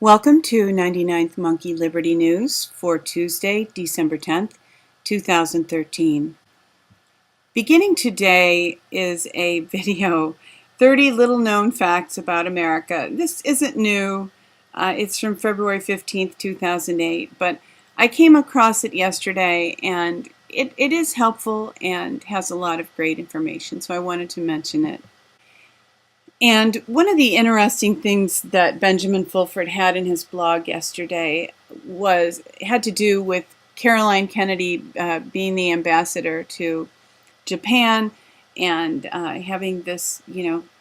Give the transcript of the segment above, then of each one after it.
Welcome to 99th Monkey Liberty News for Tuesday, December 10th, 2013. Beginning today is a video, 30 Little Known Facts About America. This isn't new. It's from February 15th, 2008, but I came across it yesterday and it is helpful and has a lot of great information, so I wanted to mention it. And one of the interesting things that Benjamin Fulford had in his blog yesterday had to do with Caroline Kennedy being the ambassador to Japan and having this,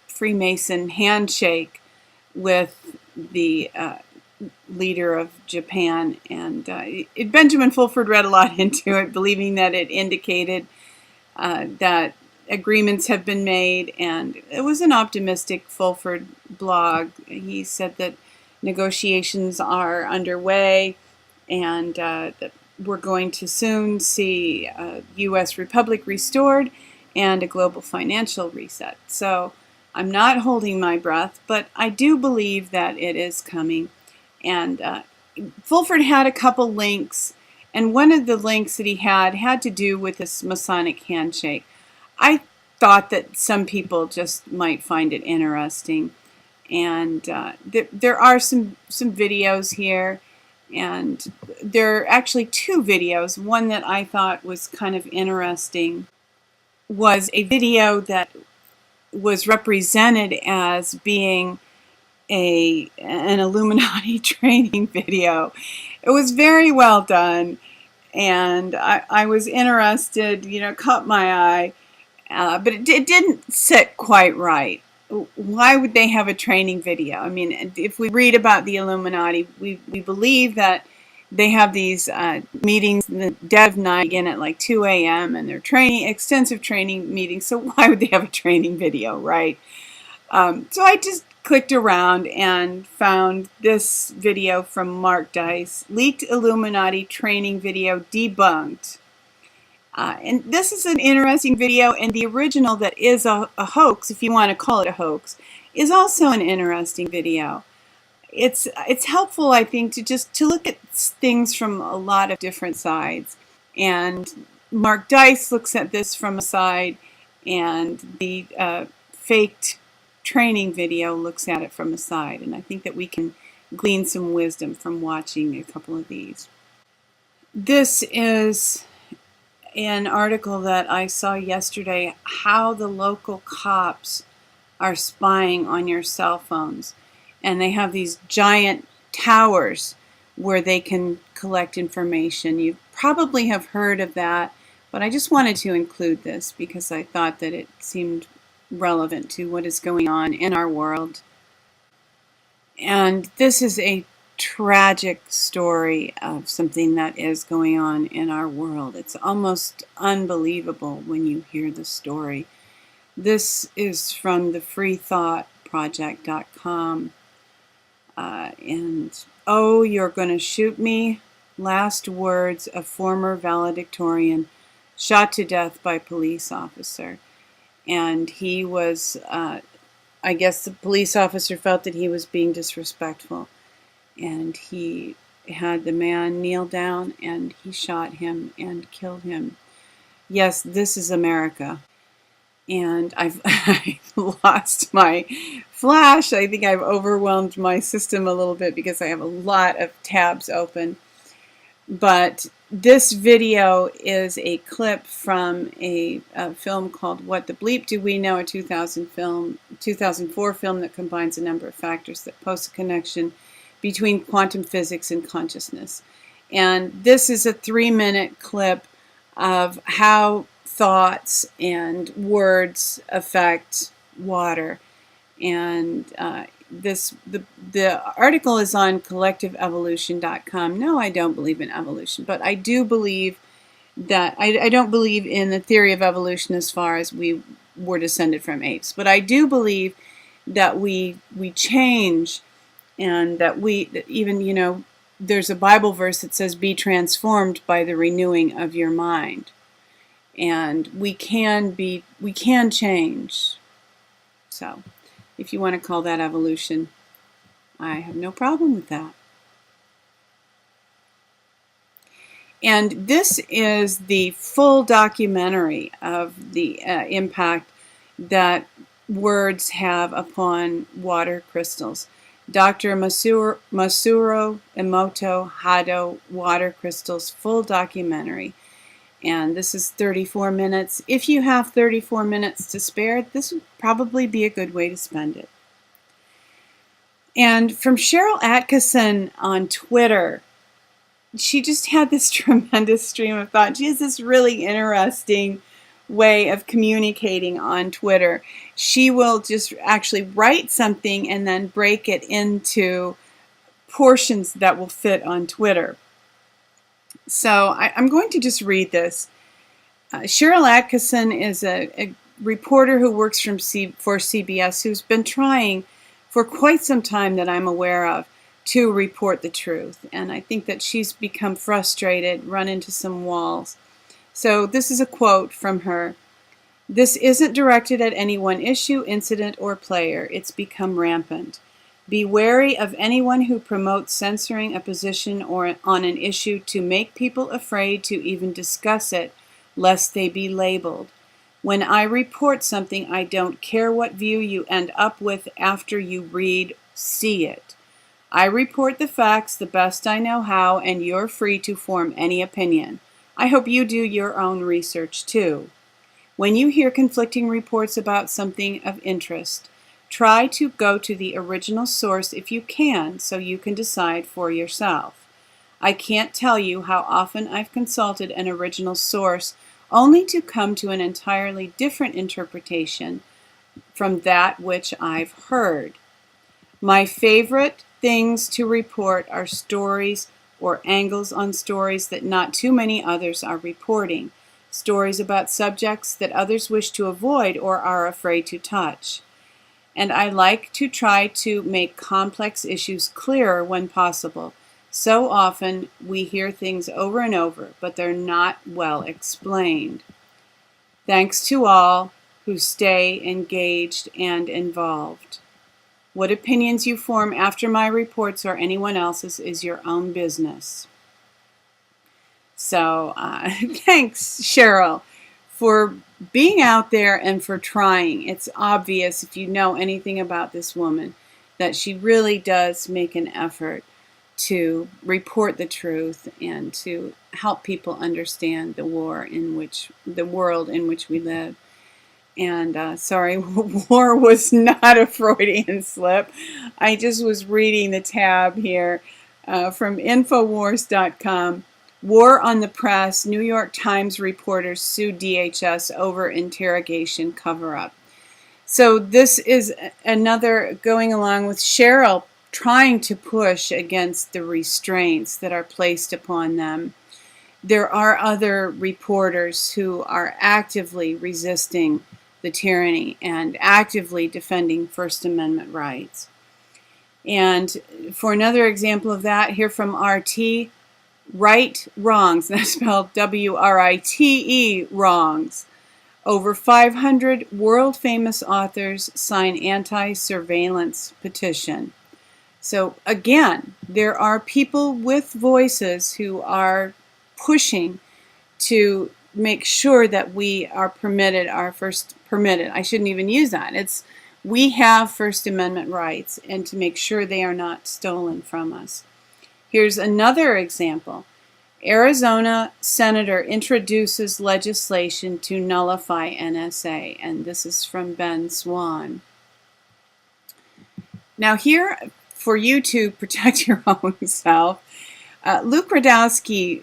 Freemason handshake with the leader of Japan. And Benjamin Fulford read a lot into it, believing that it indicated that agreements have been made, and it was an optimistic Fulford blog. He said that negotiations are underway and that we're going to soon see a U.S. Republic restored and a global financial reset. So I'm not holding my breath, but I do believe that it is coming. And Fulford had a couple links, and one of the links that he had to do with this Masonic handshake. I thought that some people just might find it interesting, and there are some videos here, and there are actually two videos. One that I thought was kind of interesting was a video that was represented as being an Illuminati training video. It was very well done, and I was interested, caught my eye. But it didn't sit quite right. Why would they have a training video? I mean, if we read about the Illuminati, we believe that they have these meetings in the dead of night, again at like 2 a.m. and they're extensive training meetings. So why would they have a training video, right? So I just clicked around and found this video from Mark Dice, leaked Illuminati training video debunked. And this is an interesting video, and the original that is a hoax, if you want to call it a hoax, is also an interesting video. It's helpful, I think, to look at things from a lot of different sides. And Mark Dice looks at this from a side, and the faked training video looks at it from a side. And I think that we can glean some wisdom from watching a couple of these. This is an article that I saw yesterday, how the local cops are spying on your cell phones. And they have these giant towers where they can collect information. You probably have heard of that, but I just wanted to include this because I thought that it seemed relevant to what is going on in our world. And this is a tragic story of something that is going on in our world. It's almost unbelievable when you hear the story. This is from the freethoughtproject.com. And "Oh, you're gonna shoot me?" Last words of former valedictorian shot to death by police officer. And he was, I guess the police officer felt that he was being disrespectful. And he had the man kneel down and he shot him and killed him. Yes, this is America. And I've lost my flash. I think I've overwhelmed my system a little bit because I have a lot of tabs open. But this video is a clip from a film called What the Bleep Do We Know, a 2004 film that combines a number of factors that pose a connection between quantum physics and consciousness. And this is a 3-minute clip of how thoughts and words affect water. And the article is on collectiveevolution.com. No, I don't believe in evolution, but I do believe that I don't believe in the theory of evolution as far as we were descended from apes, but I do believe that we change. And that even, there's a Bible verse that says, "Be transformed by the renewing of your mind." And we can change. So, if you want to call that evolution, I have no problem with that. And this is the full documentary of the impact that words have upon water crystals. Dr. Masaru Emoto Hado, Water Crystals, full documentary. And this is 34 minutes. If you have 34 minutes to spare, this would probably be a good way to spend it. And from Cheryl Atkinson on Twitter, she just had this tremendous stream of thought. She has this really interesting way of communicating on Twitter. She will just actually write something and then break it into portions that will fit on Twitter. So I'm going to just read this. Cheryl Atkinson is a reporter who works for CBS who's been trying for quite some time that I'm aware of to report the truth. And I think that she's become frustrated, run into some walls. So this is a quote from her. "This isn't directed at any one issue, incident, or player. It's become rampant. Be wary of anyone who promotes censoring a position or on an issue to make people afraid to even discuss it, lest they be labeled. When I report something, I don't care what view you end up with after you see it. I report the facts the best I know how, and you're free to form any opinion. I hope you do your own research too. When you hear conflicting reports about something of interest, try to go to the original source if you can, so you can decide for yourself. I can't tell you how often I've consulted an original source only to come to an entirely different interpretation from that which I've heard. My favorite things to report are stories or angles on stories that not too many others are reporting, stories about subjects that others wish to avoid or are afraid to touch. And I like to try to make complex issues clearer when possible. So often we hear things over and over, but they're not well explained. Thanks to all who stay engaged and involved. What opinions you form after my reports or anyone else's is your own business." So thanks, Cheryl, for being out there and for trying. It's obvious, if you know anything about this woman, that she really does make an effort to report the truth and to help people understand the world in which we live. And sorry, war was not a Freudian slip. I just was reading the tab here from Infowars.com. War on the press. New York Times reporters sue DHS over interrogation cover-up. So this is another going along with Cheryl trying to push against the restraints that are placed upon them. There are other reporters who are actively resisting the tyranny and actively defending First Amendment rights. And for another example of that, here from RT, Right Wrongs, that's spelled W-R-I-T-E, Wrongs. Over 500 world-famous authors sign anti-surveillance petition. So again, there are people with voices who are pushing to make sure that we are permitted I shouldn't even use that. We have First Amendment rights, and to make sure they are not stolen from us. Here's another example. Arizona senator introduces legislation to nullify NSA, and this is from Ben Swan. Now here, for you to protect your own self, Luke Radowski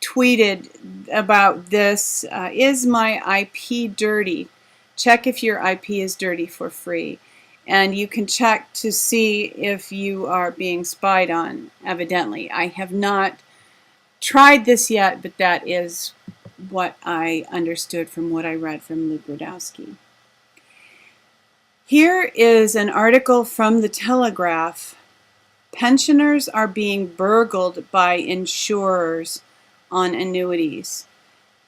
tweeted about this, is my IP dirty? Check if your IP is dirty for free. And you can check to see if you are being spied on, evidently. I have not tried this yet, but that is what I understood from what I read from Luke Radowski. Here is an article from the Telegraph. Pensioners are being burgled by insurers on annuities.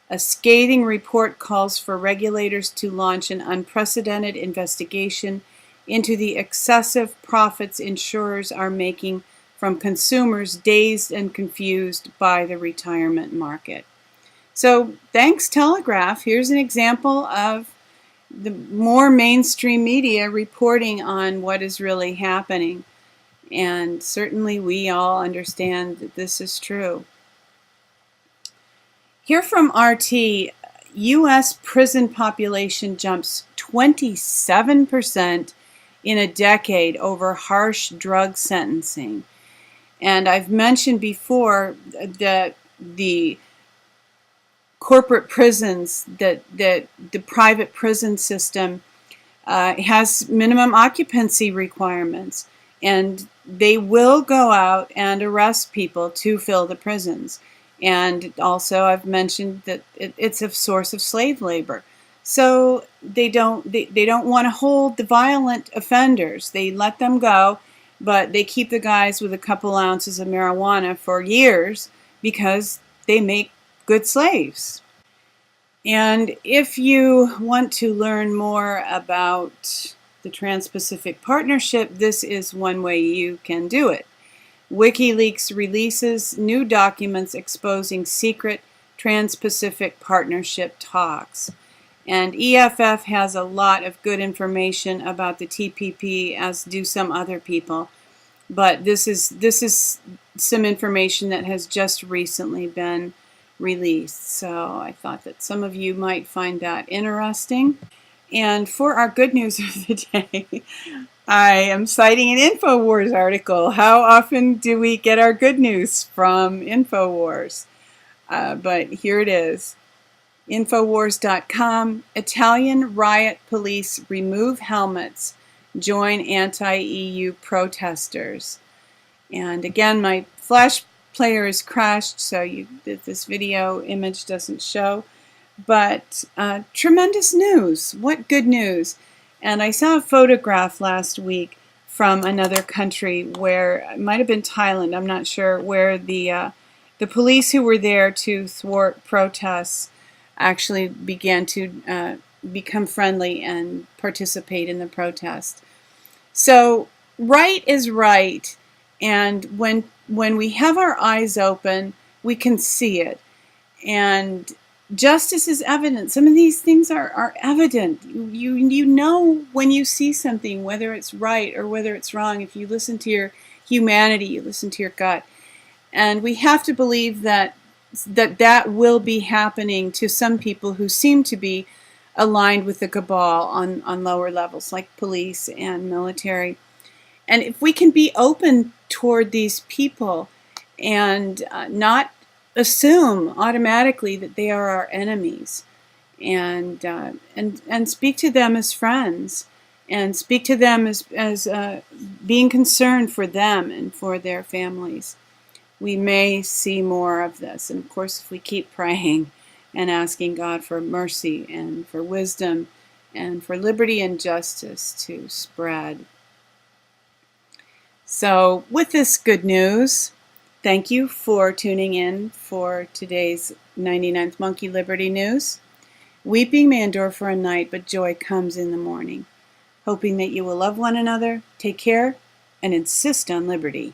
A scathing report calls for regulators to launch an unprecedented investigation into the excessive profits insurers are making from consumers dazed and confused by the retirement market. So thanks, Telegraph. Here's an example of the more mainstream media reporting on what is really happening. And certainly we all understand that this is true. Here from RT, U.S. prison population jumps 27% in a decade over harsh drug sentencing. And I've mentioned before that the corporate prisons, that the private prison system has minimum occupancy requirements, and they will go out and arrest people to fill the prisons. And also I've mentioned that it's a source of slave labor. So they don't want to hold the violent offenders. They let them go, but they keep the guys with a couple ounces of marijuana for years because they make good slaves. And if you want to learn more about the Trans-Pacific Partnership, this is one way you can do it. WikiLeaks releases new documents exposing secret Trans-Pacific Partnership talks. And EFF has a lot of good information about the TPP, as do some other people. But this is some information that has just recently been released. So I thought that some of you might find that interesting. And for our good news of the day, I am citing an InfoWars article. How often do we get our good news from InfoWars? But here it is. Infowars.com, Italian riot police remove helmets, join anti-EU protesters. And again, my Flash player is crashed, so this video image doesn't show. But tremendous news. What good news. And I saw a photograph last week from another country where, it might have been Thailand, I'm not sure, where the police who were there to thwart protests actually began to become friendly and participate in the protest. So right is right, and when we have our eyes open, we can see it. And justice is evident. Some of these things are evident. You know when you see something, whether it's right or whether it's wrong. If you listen to your humanity, you listen to your gut. And we have to believe that will be happening to some people who seem to be aligned with the cabal on lower levels, like police and military. And if we can be open toward these people and not assume automatically that they are our enemies, and speak to them as friends, and speak to them as being concerned for them and for their families, we may see more of this. And of course, if we keep praying and asking God for mercy and for wisdom and for liberty and justice to spread. So with this good news, thank you for tuning in for today's 99th Monkey Liberty News. Weeping may endure for a night, but joy comes in the morning. Hoping that you will love one another, take care, and insist on liberty.